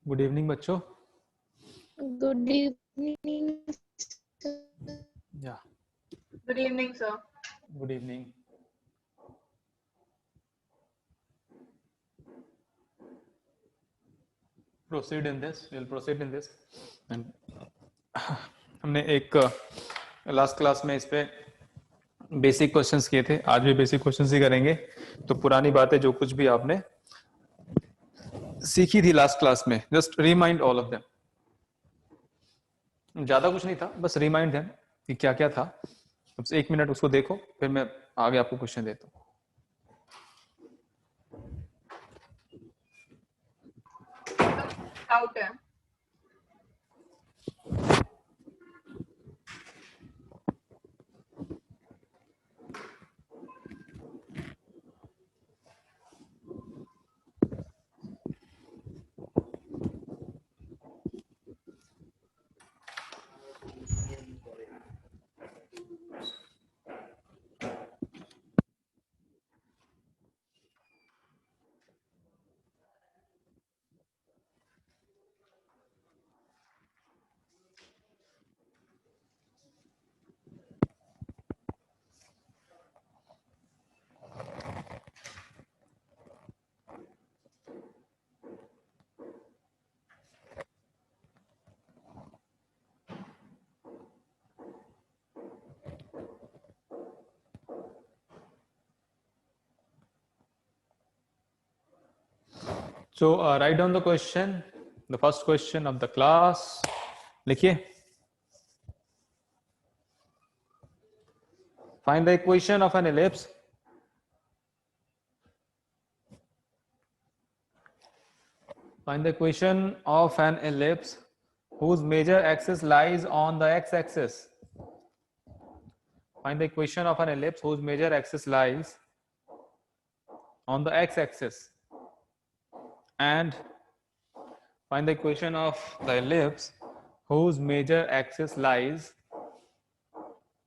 Good evening बच्चों। Good evening. या Good evening, sir. Good evening. Proceed in this, will proceed in this. हमने एक last class में इस पे बेसिक क्वेश्चंस किए थे, आज भी बेसिक क्वेश्चंस ही करेंगे। तो पुरानी बातें जो कुछ भी आपने सीखी थी लास्ट क्लास में, just remind all of them. ज्यादा कुछ नहीं था, बस रिमाइंड देम कि क्या क्या था। बस 1 मिनट उसको देखो, फिर मैं आगे आपको क्वेश्चन देता हूँ। Out है। So write down the question, the first question of the class. लिखिए, find the equation of an ellipse. Find the equation of an ellipse whose major axis lies on the x-axis. Find the equation of an ellipse whose major axis lies on the x-axis, and find the equation of the ellipse whose major axis lies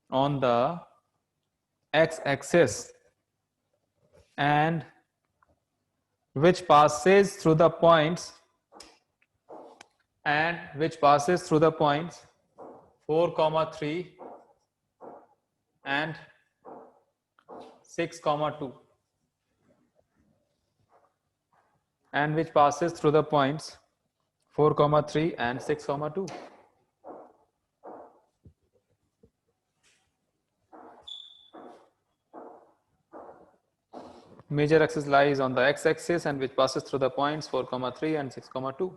on the x-axis and which passes through the points 4, 3 and 6, 2, and which passes through the points 4, 3 and 6, 2. Major axis lies on the x-axis and which passes through the points 4, 3 and 6, 2.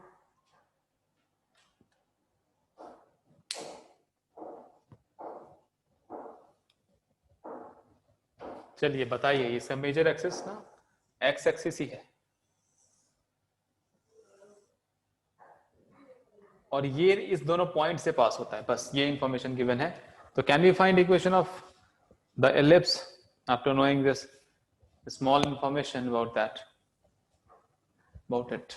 चलिए बताइए, ये सब major axis ना x axis ही है, और ये इस दोनों पॉइंट से पास होता है, बस ये इंफॉर्मेशन गिवन है। तो can we find equation of the ellipse after knowing this small information about that, about it.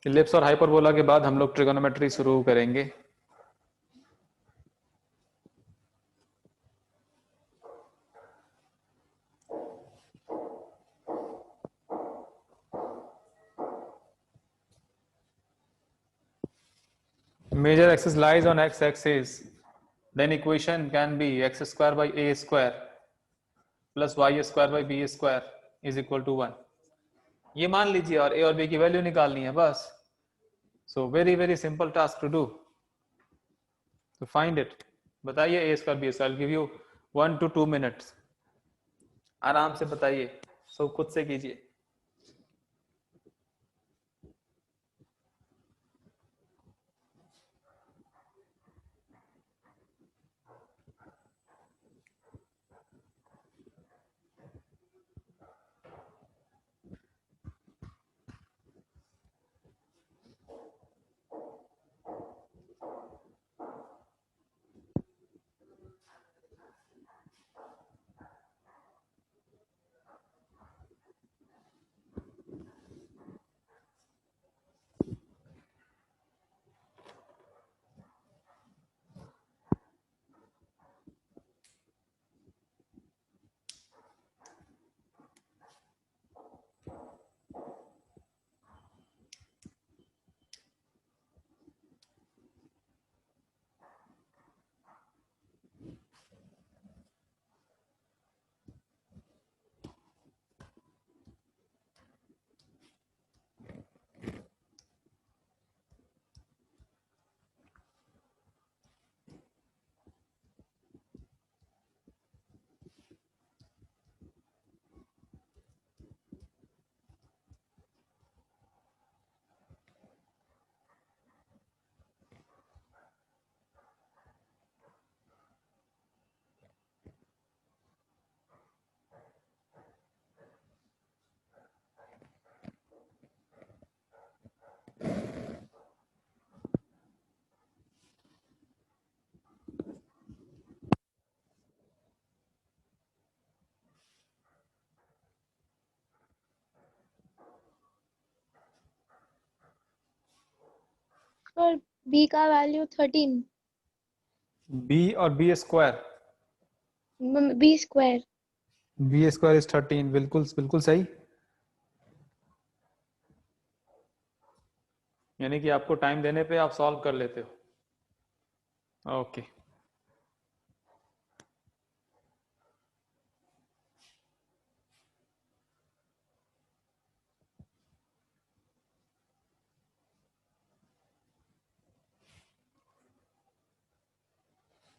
Ellipse और हाइपरबोला के बाद हम लोग ट्रिगोनोमेट्री शुरू करेंगे। Major axis lies on x-axis, then equation can be x square by a square plus y square by b square is equal to 1. ये मान लीजिए और a और b की वैल्यू निकालनी है बस। So very simple task to do. So find it. बताइए a square b square. I'll give you 1 to 2 minutes. आराम से बताइए, सब खुद से कीजिए। पर b का वैल्यू 13, b और b square, b square. b square is 13, बिल्कुल बिल्कुल सही। यानी कि आपको टाइम देने पे आप सॉल्व कर लेते हो। Okay,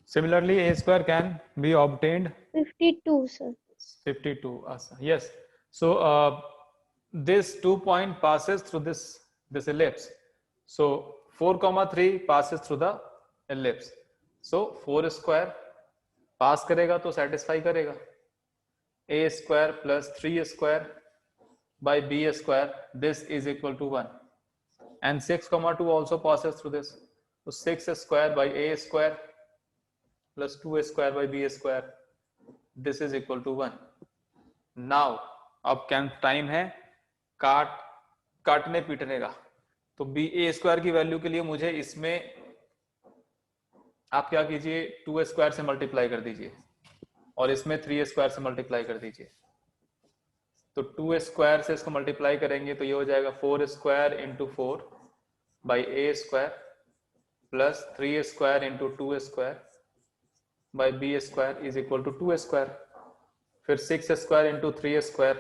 similarly a square can be obtained 52 sir। 52, yes. So this 2 point passes through this ellipse. So 4, 3 passes through the ellipse. So 4 square पास करेगा तो सेटिस्फाई करेगा। a square plus 3 square by b square, this is equal to 1, and 6, 2 also passes through this. So 6 square by a square plus 2 square by b square, this is equal to 1. Now अब क्या time है काटने पीटने का। तो B ए square की value के लिए मुझे इसमें आप क्या कीजिए, 2 स्क्वायर से मल्टीप्लाई कर दीजिए और इसमें 3 स्क्वायर से मल्टीप्लाई कर दीजिए। तो 2 स्क्वायर से इसको मल्टीप्लाई करेंगे तो ये हो जाएगा 4 square into 4 by a square plus 3 square into 2 square by b square is equal to 2 square. फिर 6 स्क्वायर इंटू 3 स्क्वायर,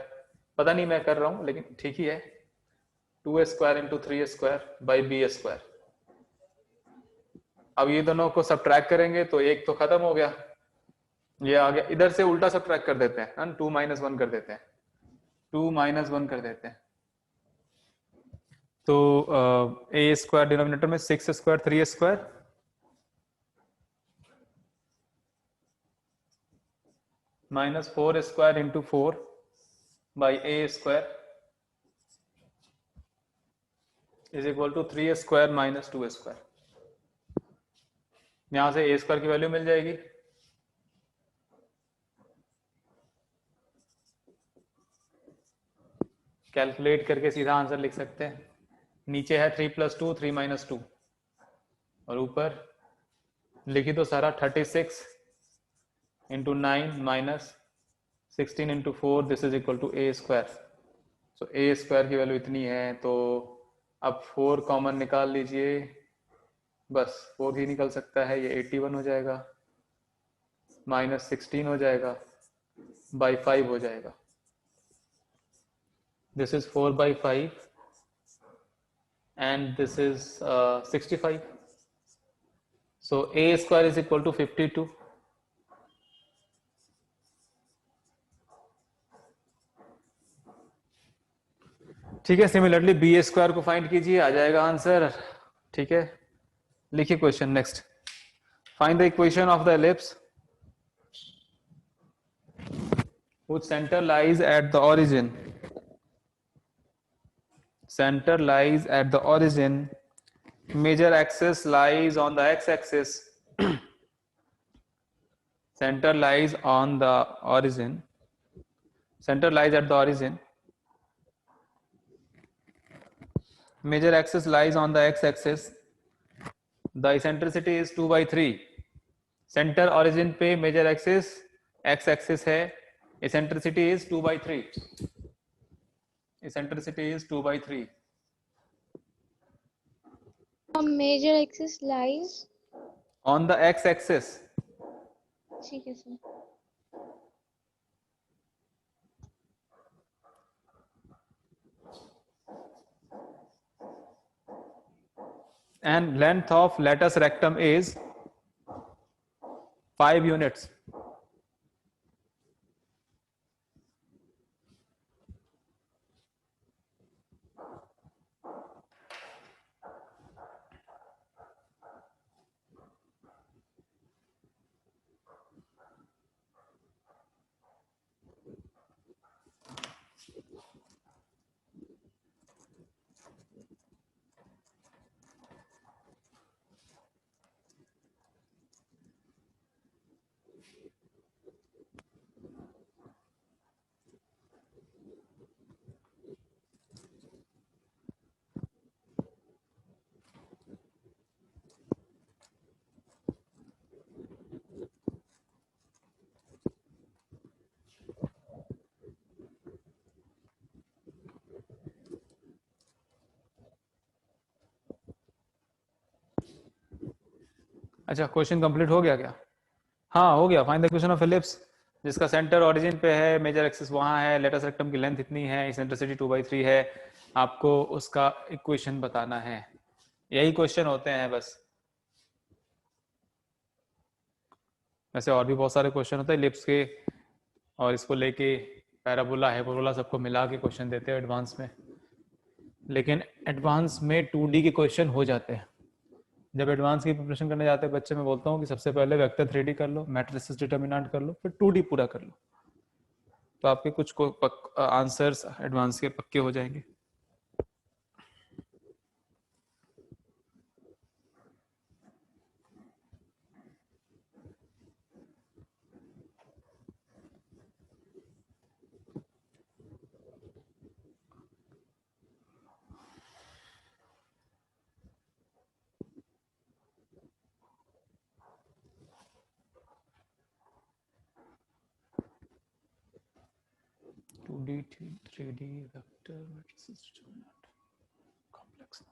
पता नहीं मैं कर रहा हूं लेकिन ठीक ही है, 2 square into 3 square by b square. अब ये दोनों को सब्ट्रैक्ट करेंगे तो एक तो खत्म हो गया, ये आ गया। इधर से उल्टा सब्ट्रैक्ट कर देते हैं, 2 - 1 कर देते हैं, 2 - 1 कर देते हैं। तो ए स्क्वायर डिनोमिनेटर में 6 square 3 square minus 4 square into 4 by a square is equal to 3 square minus 2 square. यहां से ए स्क्वायर की वैल्यू मिल जाएगी, कैलकुलेट करके सीधा आंसर लिख सकते हैं। नीचे है 3 + 2 3 - 2 और ऊपर लिखी तो सारा 36 into 9 minus 16 into 4, this is equal to a square. So a square की वैल्यू इतनी है, तो अब 4 कॉमन निकाल लीजिए, बस 4 ही निकल सकता है, ये 81 हो जाएगा, माइनस 16 हो जाएगा, बाई 5 हो जाएगा। This is 4/5 and this is 65. So a square is equal to 52. ठीक है, सिमिलरली बी स्क्वायर को फाइंड कीजिए, आ जाएगा आंसर। ठीक है, लिखिए question next. Find the equation of the ellipse whose center lies at the origin. Center lies at the origin. Major axis lies on the x-axis. Center lies on the origin. Center lies at the origin. Major axis lies on the x-axis. The eccentricity is 2/3. Center origin पे major axis x-axis है, eccentricity is 2/3. Eccentricity is 2/3. Major axis lies On the x-axis. ठीक है सर। And length of latus rectum is 5 units. अच्छा, question complete हो गया क्या? हाँ हो गया. Find the equation of ellipse जिसका सेंटर ओरिजिन पे है, मेजर एक्सिस वहाँ है, लेटस रेक्टम की लेंथ इतनी है, इसेंट्रिसिटी 2/3 है, आपको उसका इक्वेशन बताना है. यही क्वेश्चन होते हैं बस. वैसे और भी बहुत सारे क्वेश्चन होते हैं एलिप्स के, और इसको लेके पैराबोला हाइपरबोला सबको मिला के क्वेश्चन देते हैं एडवांस में. लेकिन एडवांस में 2D के क्वेश्चन हो जाते हैं. जब एडवांस की प्रिपरेशन करने जाते हैं बच्चे, मैं बोलता हूँ कि सबसे पहले वेक्टर 3D कर लो, मैट्रिसेस डिटर्मिनेंट कर लो, फिर 2D पूरा कर लो, तो आपके कुछ आंसर्स एडवांस के पक्के हो जाएंगे. Two D 3D vector matrices determinant complex.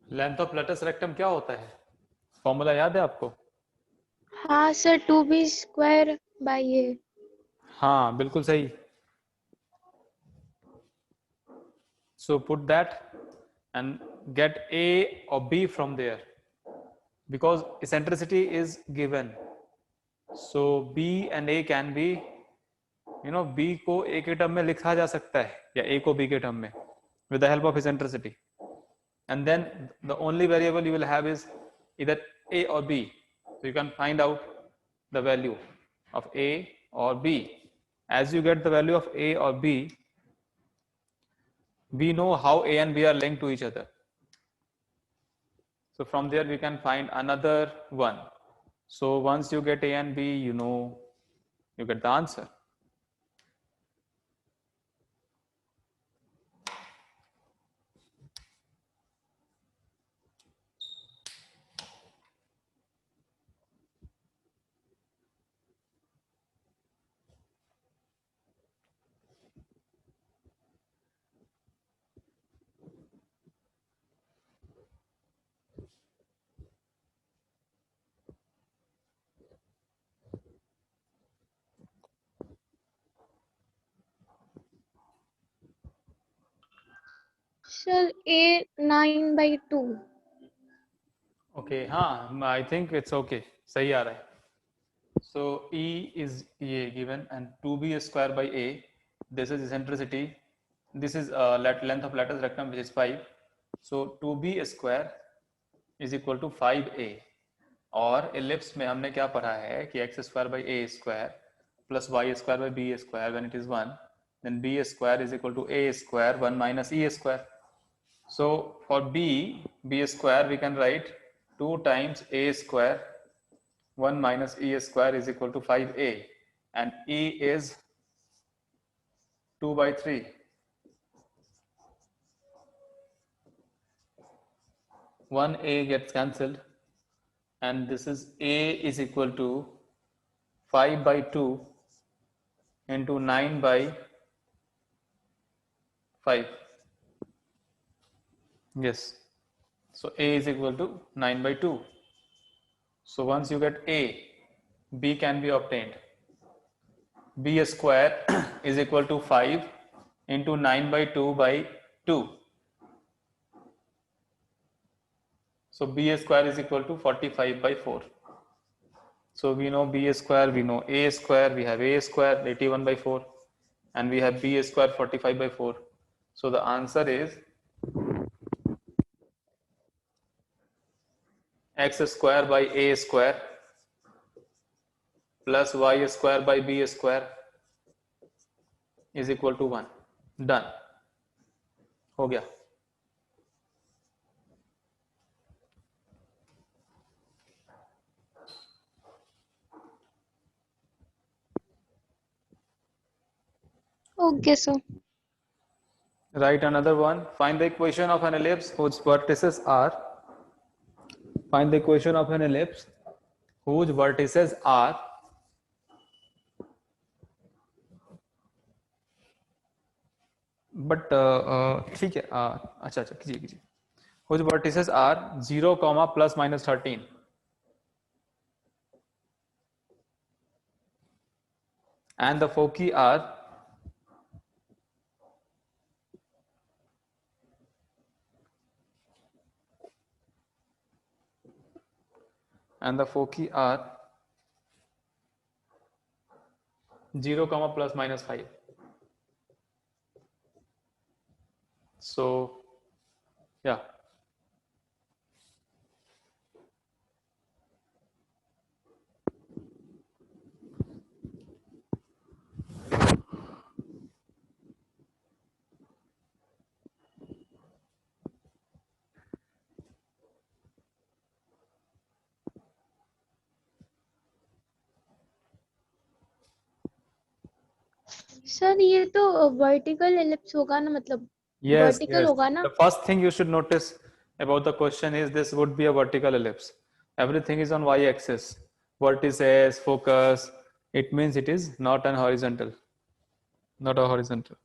Length of latus rectum क्या होता है? फॉर्मूला याद है आपको? हाँ सर, 2b² a. हाँ बिल्कुल सही. So put that and get A or B from there because eccentricity is given. So B and A can be, B को A के टर्म में लिखा जा सकता है या A को B के टर्म में with the help of eccentricity. And then the only variable you will have is either A or B. So you can find out the value of A or B. As you get the value of A or B, we know how A and B are linked to each other. So from there we can find another one. So once you get A and B, you get the answer. Sir, a 9/2. Okay, हाँ, I think it's okay. सही आ रहा है. So E is A given and 2b² by A. This is eccentricity. This is length of lattice rectum, which is 5. So 2b² is equal to 5A. और ellipse में हमने क्या पढ़ा है कि x² by A² plus y² by B² when it is 1, then B² is equal to A² 1 minus E². So for B² we can write 2 times a square 1 minus e square is equal to 5a, and e is 2 by 3. One a gets cancelled, and this is a is equal to 5 by 2 into 9 by 5. Yes. So a is equal to 9 by 2. So once you get a, b can be obtained. B square is equal to 5 into 9 by 2 by 2. So b square is equal to 45 by 4. So we know b square, we know a square, we have a square 81 by 4, and we have b square 45 by 4. So the answer is x square by a square plus y square by b square is equal to 1. Done. हो गया. Okay, sir. Write another one. Find the equation of an ellipse whose vertices are. Find the equation of an ellipse whose vertices are but ठीक है अच्छा अच्छा कीजिए कीजिए whose vertices are 0 comma plus minus 13 and the foci are and the foci are 0 comma plus minus 5. So yeah, sir ये तो vertical ellipse होगा ना, मतलब yes, वर्टिकल yes. होगा ना. The first thing you should notice about the question is this would be a vertical ellipse. Everything is on y-axis. Vertices, focus. It means it is not an horizontal. Not a horizontal.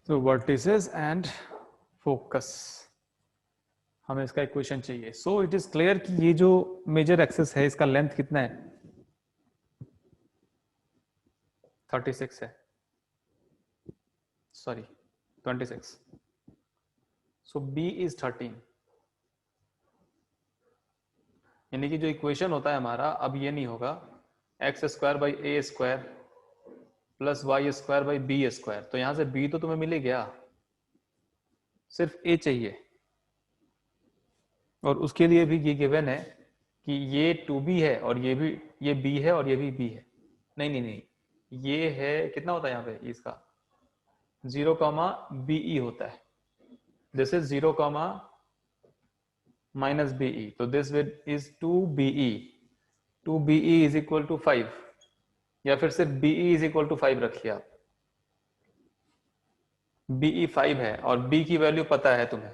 तो vertices and focus, हमें इसका equation चाहिए. So it is clear कि ये जो major axis है इसका length कितना है, 36 है, सॉरी 26. So B is 13. यानी कि जो इक्वेशन होता है हमारा, अब ये नहीं होगा x square by a square plus y square by b square. तो यहां से B तो तुम्हें मिल ही गया, सिर्फ A चाहिए. और उसके लिए भी ये गिवन है कि ये 2B है और ये भी, ये B है और ये भी B है. नहीं नहीं नहीं, ये है कितना होता है यहाँ पे इसका 0, BE होता है. This is 0, minus BE. तो this is 2BE. 2BE is equal to 5, या फिर सिर्फ BE is equal to 5 रखिए आप. BE 5 है और B की वैल्यू पता है तुम्हें.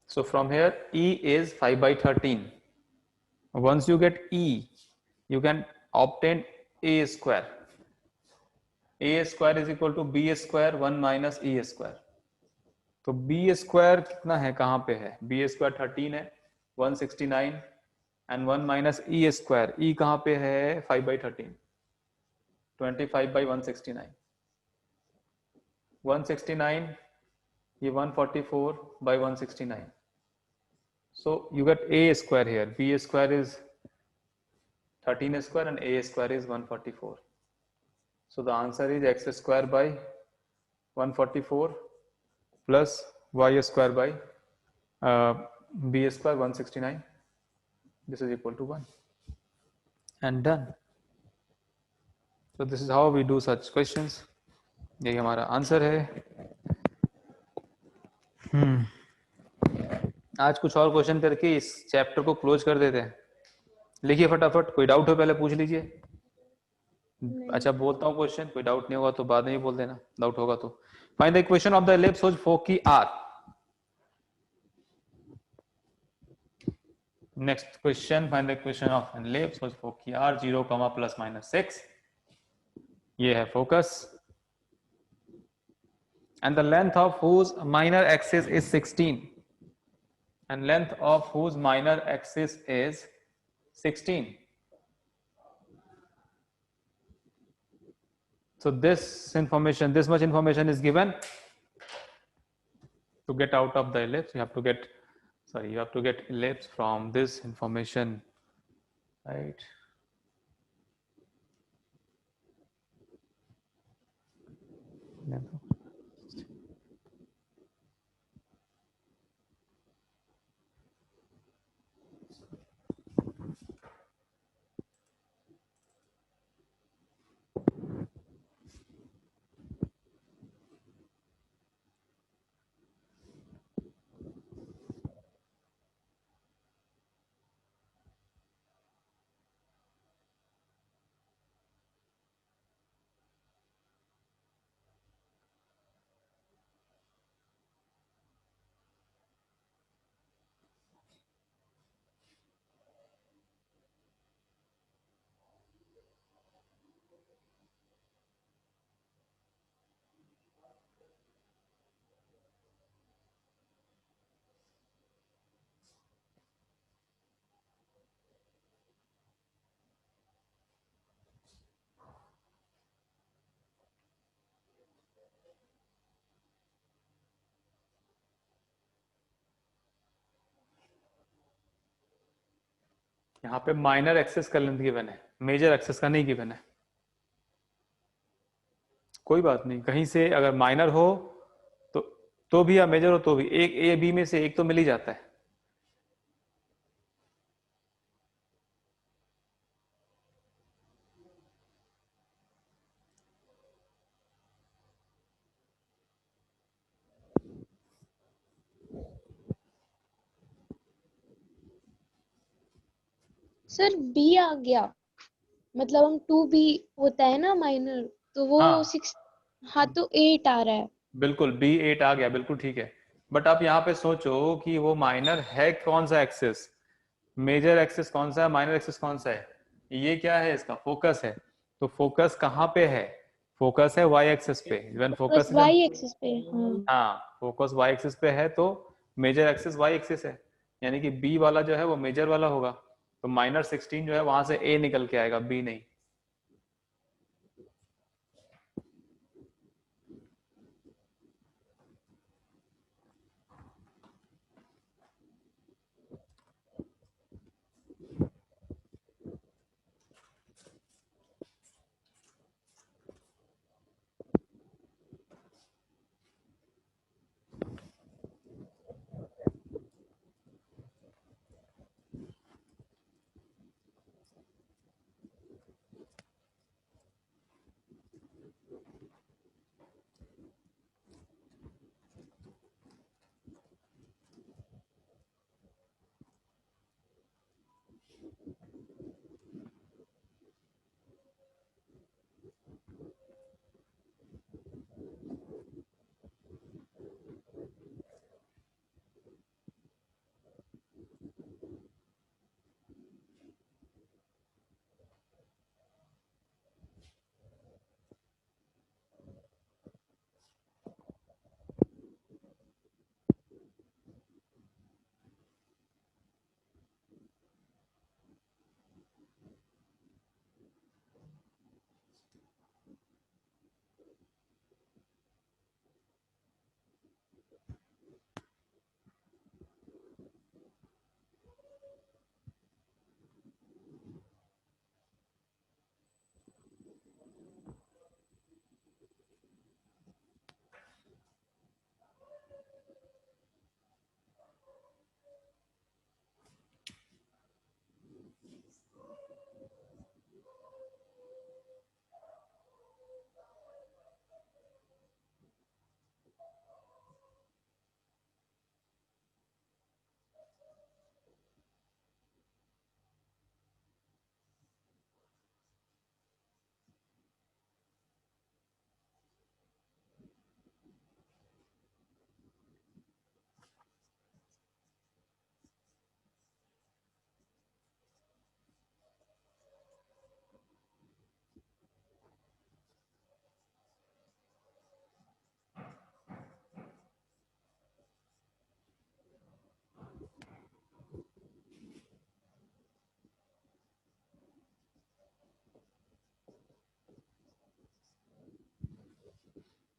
So from here E is 5 by 13. Once you get E, you can obtain A square. A square is equal to B square 1 minus E square. तो B square कितना है, कहां पे है, B स्क्वायर 13 है, 169 and 1 minus E square, E कहां पे है 5 by 13, 25 by 169. 169 ये 144 by 169. So you get A square here. B square is 13 square and A square is 144. So the answer is x square by 144 plus y square by B square 169. This is equal to 1. And done. So this is how we do such questions. यही हमारा answer है. आज कुछ और question करके इस chapter को close कर देते हैं. लिखिए फटाफट, कोई डाउट हो पहले पूछ लीजिए. अच्छा बोलता हूँ क्वेश्चन, कोई डाउट नहीं होगा तो बाद में ही बोल देना, डाउट होगा तो. Find the equation of the ellipse which foci are. Next question, find the equation of an ellipse which foci are 0, plus minus 6. ये है focus. And the length of whose minor axis is 16, and length of whose minor axis is 16. So this information, this much information is given. To get out of the ellipse, you have to get, sorry, you have to get ellipse from this information, right? यहाँ पे minor access का length given है, major access का नहीं given है. कोई बात नहीं, कहीं से अगर माइनर हो तो भी या मेजर हो तो भी, एक ए बी में से एक तो मिल ही जाता है. सर बी आ गया, मतलब हम 2B होता है ना माइनर, तो वो हाँ. 6, हाँ तो 8 आ रहा है. बिल्कुल B8 आ गया, बिल्कुल ठीक है. बट आप यहाँ पे सोचो कि वो माइनर है कौन सा एक्सिस, मेजर एक्सिस कौन सा है, माइनर एक्सिस कौन सा है. ये क्या है, इसका फोकस है. तो फोकस कहाँ पे है, फोकस है y एक्सिस पे, व्हेन बस फोकस y एक्सिस पे। हाँ हाँ फोकस y एक्सिस पे है तो मेजर एक्सिस y एक्सिस है, यानी कि b वाला जो है वो मेजर वाला होगा, तो -16 जो है वहां से a निकल के आएगा, b नहीं।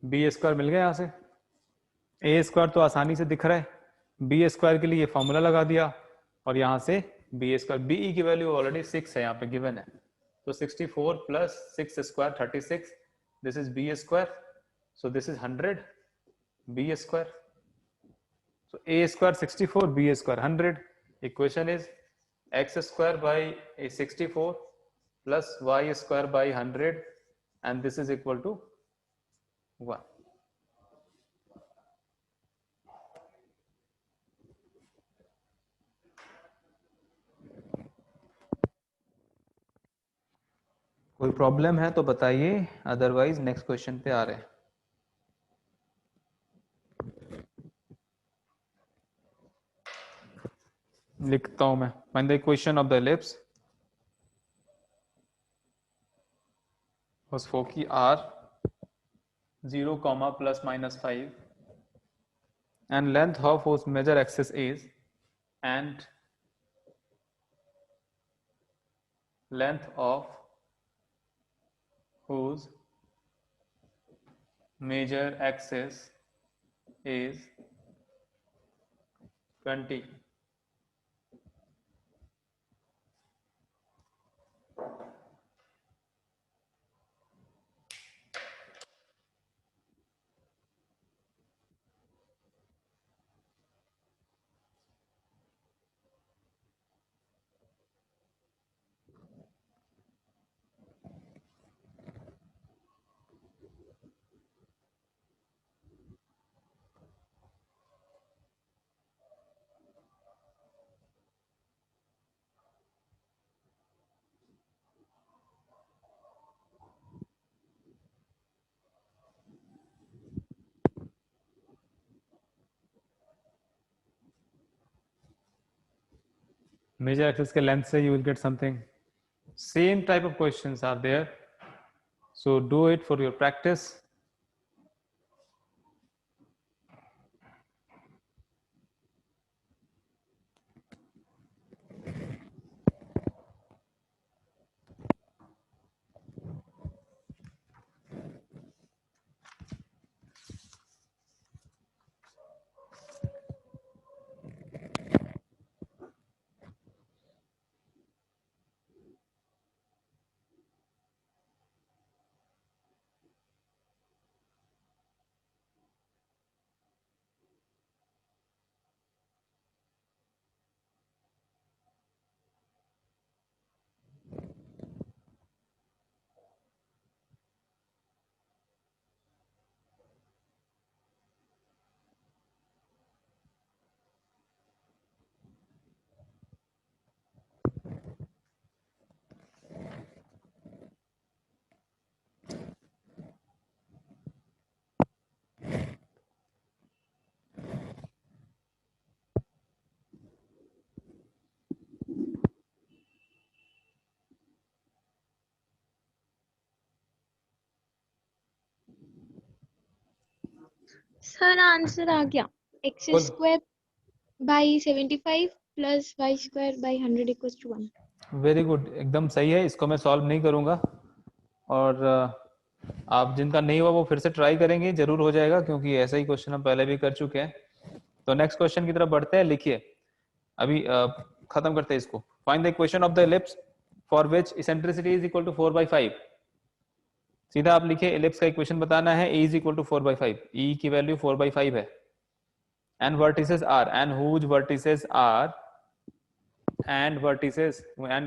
बी स्क्वायर मिल गया, यहाँ से ए स्क्वायर तो आसानी से दिख रहा है, बी स्क्वायर के लिए ये फॉर्मूला लगा दिया और यहाँ से बी स्क्वायर, बी की वैल्यू ऑलरेडी 6 है यहाँ पे गिवन है, तो 64 plus 6 square 36, this is b square, so this is 100 b square, so a square 64, b square 100. Equation is x square by a 64 plus y square by 100, and this is equal to 1. कोई problem है तो बताइए, otherwise next question पे आ रहे हैं। लिखता हूं मैं, find the equation of the ellipse was foci r 0 comma plus minus 5 and length of whose major axis is and length of whose major axis is 20. Major axis के length से you will get something. Same type of questions are there. So do it for your practice. Sir answer आ गया x बोल। Square by 75 plus y square by 100 equals to 1। Very good, एकदम सही है। इसको मैं सॉल्व नहीं करूंगा, और आप जिनका नहीं हुआ वो फिर से ट्राई करेंगे, जरूर हो जाएगा, क्योंकि ऐसा ही क्वेश्चन हम पहले भी कर चुके हैं। तो नेक्स्ट क्वेश्चन की तरफ बढ़ते हैं। लिखिए, अभी खत्म करते हैं इसको। Find the equation of the ellipse for which eccentricity is equal to 4/5। सीधा आप लिखिए, एलिप्स का इक्वेशन बताना है, e is equal to 4/5। e की वैल्यू 4/5 है, and vertices are, and whose vertices are, and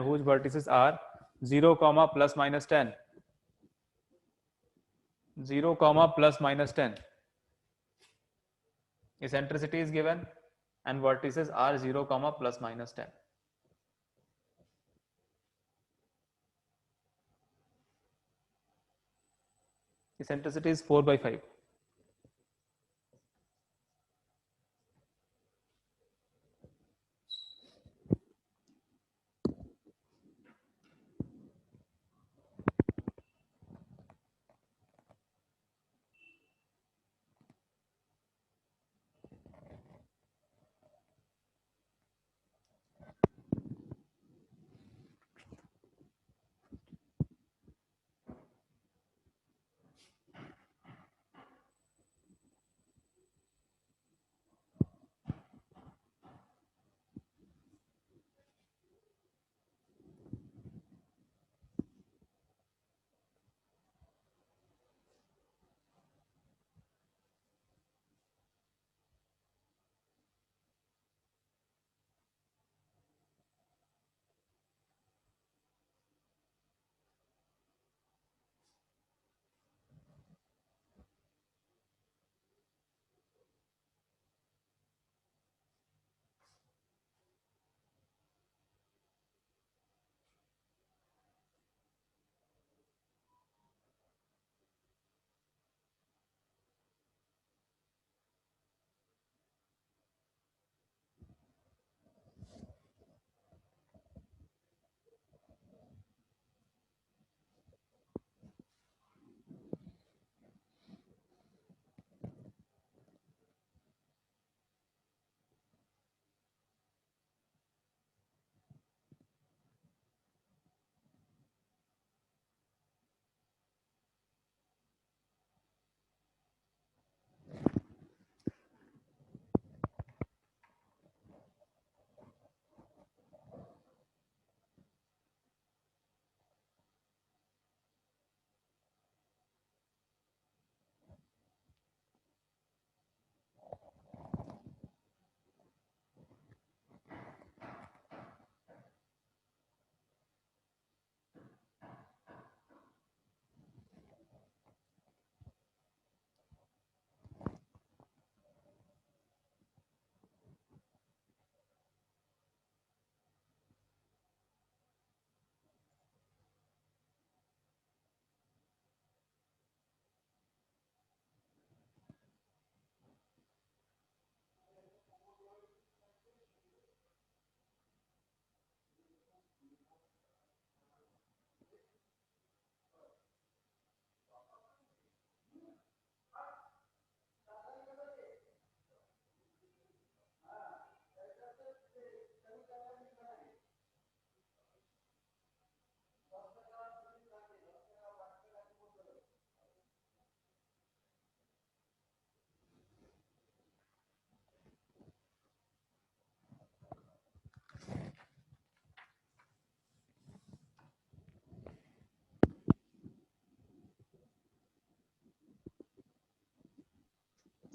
whose vertices are 0 comma plus minus 10, 0 comma plus minus 10. Eccentricity is given and vertices are 0 comma plus minus 10. Eccentricity is 4/5.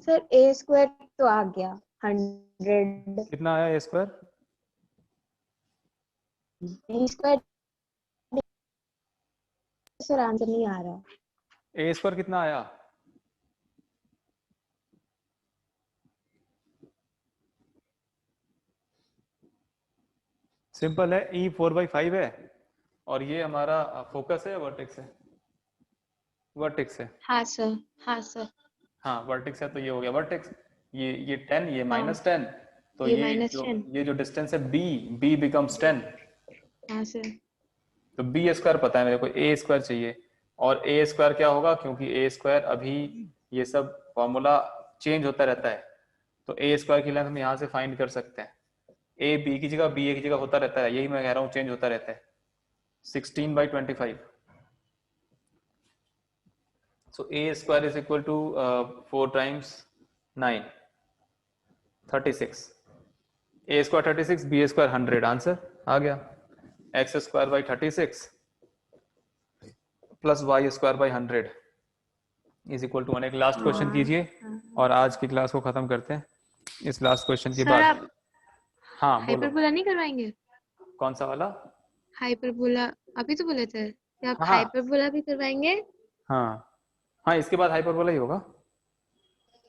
Sir a square तो आ गया 100, कितना आया a square? B square sir answer नहीं आ रहा। ए square कितना आया? सिंपल है, ई 4/5 है और ये हमारा फोकस है, वर्टेक्स है, वर्टेक्स है। हाँ सर, हाँ सर। हाँ वर्टेक्स है तो ये हो गया वर्टेक्स। ये 10, ये हाँ, -10, तो ये ये -10। ये जो डिस्टेंस है बी बिकम्स 10। हाँ सर। तो बी स्क्वायर पता है मेरे को, ए स्क्वायर चाहिए। और ए स्क्वायर क्या होगा, क्योंकि ए स्क्वायर अभी ये सब फॉर्मूला चेंज होता रहता है, तो ए स्क्वायर की लेंथ हम यहाँ से फाइंड कर सकते हैं। ए बी की जगह बी ए की जगह होता रहता है, यही मैं कह रहा हूँ, चेंज होता रहता है। 16/25। So a square is equal to 4 times 9, 36. A square 36, b square 100, answer आ गया। x square by 36 plus y square by 100 is equal to 1। एक लास्ट क्वेश्चन कीजिए और आज की क्लास को खत्म करते हैं इस लास्ट क्वेश्चन के सर बाद। आप हाँ बोलो, हाइपरबोला नहीं करवाएंगे? कौन सा वाला? हाइपरबोला अभी तो बोले थे कि आप हाँ हाइपरबोला भी करवाएंगे। हाँ हाँ, इसके बाद हाइपरबोला ही होगा।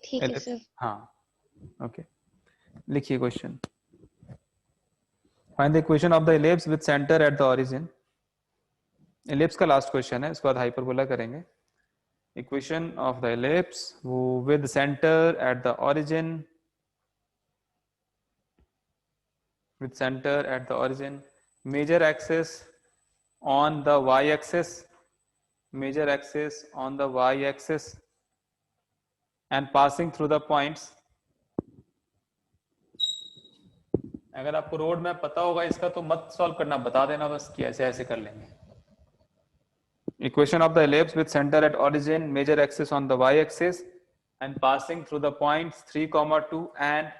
ठीक है सर। हाँ ओके, लिखिए question. Find the equation of the ellipse with centre at the origin. Ellipse का लास्ट क्वेश्चन है, उसके बाद हाइपरबोला करेंगे। Equation of the ellipse with center at the origin, with center at the origin, major axis on the y-axis, major axis on the y-axis, and passing through the points. अगर आपको road map पता होगा इसका तो मत solve करना, बता देना बस कि ऐसे ऐसे कर लेंगे। Equation of the ellipse with center at origin, major axis on the y-axis, and passing through the points 3, 2 and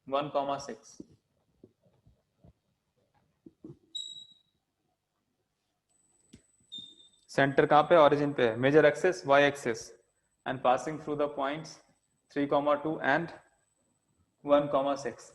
1, 6. Centre कहाँ पे? ओरिजिन पे। Major axis y axis and passing through the points 3, 2 and 1, 6।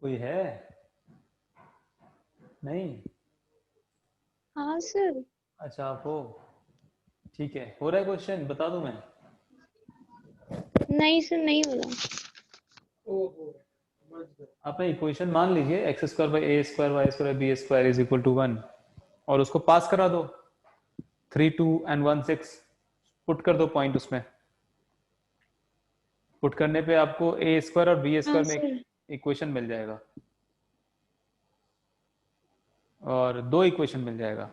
कोई है? नहीं? हाँ sir. अच्छा आप हो, ठीक है। हो रहा है क्वेश्चन, बता दूं मैं? नहीं सर, नहीं हो रहा। आप इक्वेशन मान लीजिए x square by a square y square b square is equal to 1 और उसको पास करा दो 3 2 and 1 6 पुट कर दो पॉइंट उसमें। पुट करने पे आपको ए स्क्वायर और बी हाँ स्क्वायर में सर। इक्वेशन मिल जाएगा और 2 इक्वेशन मिल जाएगा।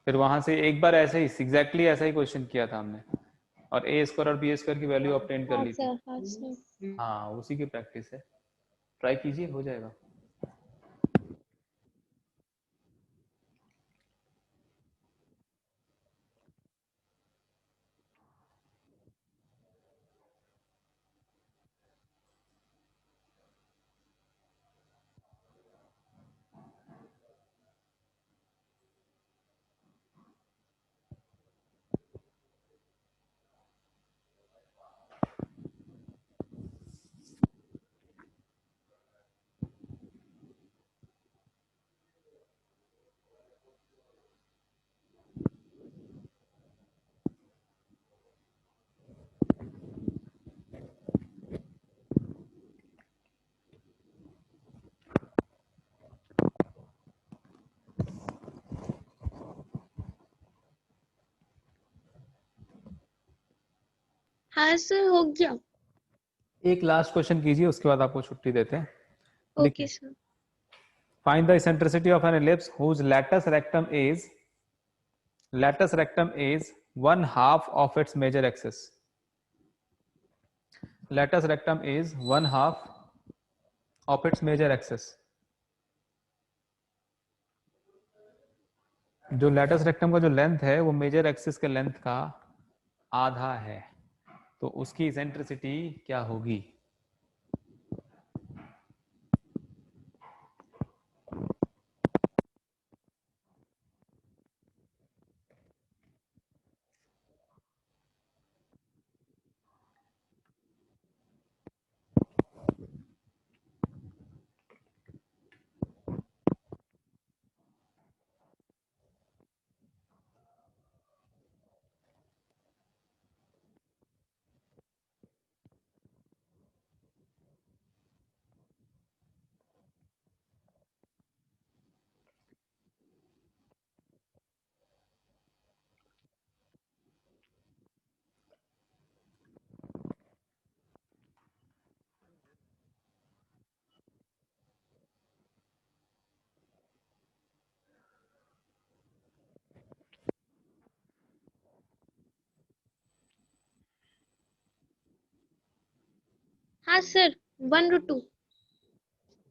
फिर वहां से एक बार ऐसे ही एग्जैक्टली ऐसा ही क्वेश्चन किया था हमने और ए स्क्वायर और बी स्क्वायर की वैल्यू ऑब्टेन कर हाँ ली थी। सर। हाँ सर। हाँ उसी की प्रैक्टिस है, ट्राई कीजिए, हो जाएगा। हाँ सर, हो गया। एक लास्ट क्वेश्चन कीजिए, उसके बाद आपको छुट्टी देते हैं। ओके देखिए, sir. find the eccentricity of an ellipse whose latus rectum is 1/2 of its major axis. Latus rectum is 1/2 of its major axis. जो लेटस रेक्टम का जो लेंथ है वो मेजर एक्सिस के लेंथ का आधा है, तो उसकी इसेंट्रिसिटी क्या होगी? हाँ सर, 1/2।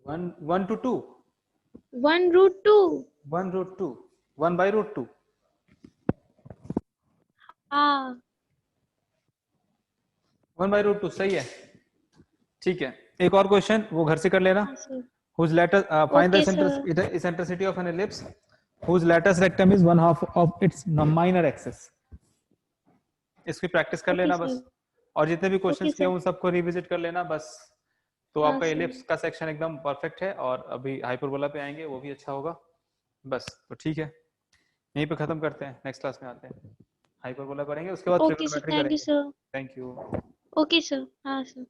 1 to 2? 1/2। 1/2, 1/2। हाँ 1/2 सही है, ठीक है। एक और क्वेश्चन वो घर से कर लेना। हाँ sir. whose latus find the okay sir. eccentricity of an ellipse whose latus rectum is 1/2 of its minor axis। इसकी प्रैक्टिस कर ओके लेना सर। बस, और जितने भी ओके क्वेश्चंस किए सर। उन सबको रिविजिट कर लेना बस। तो हाँ आपका सर। एलिप्स का सेक्शन एकदम परफेक्ट है और अभी हाइपरबोला पे आएंगे वो भी अच्छा होगा। बस तो ठीक है, यहीं पे खत्म करते हैं, नेक्स्ट क्लास में आते हैं। हाइपरबोला करेंगे, उसके बाद okay sir, trigonometry thank you करेंगे। Sir. Thank you. Okay sir. हाँ सर।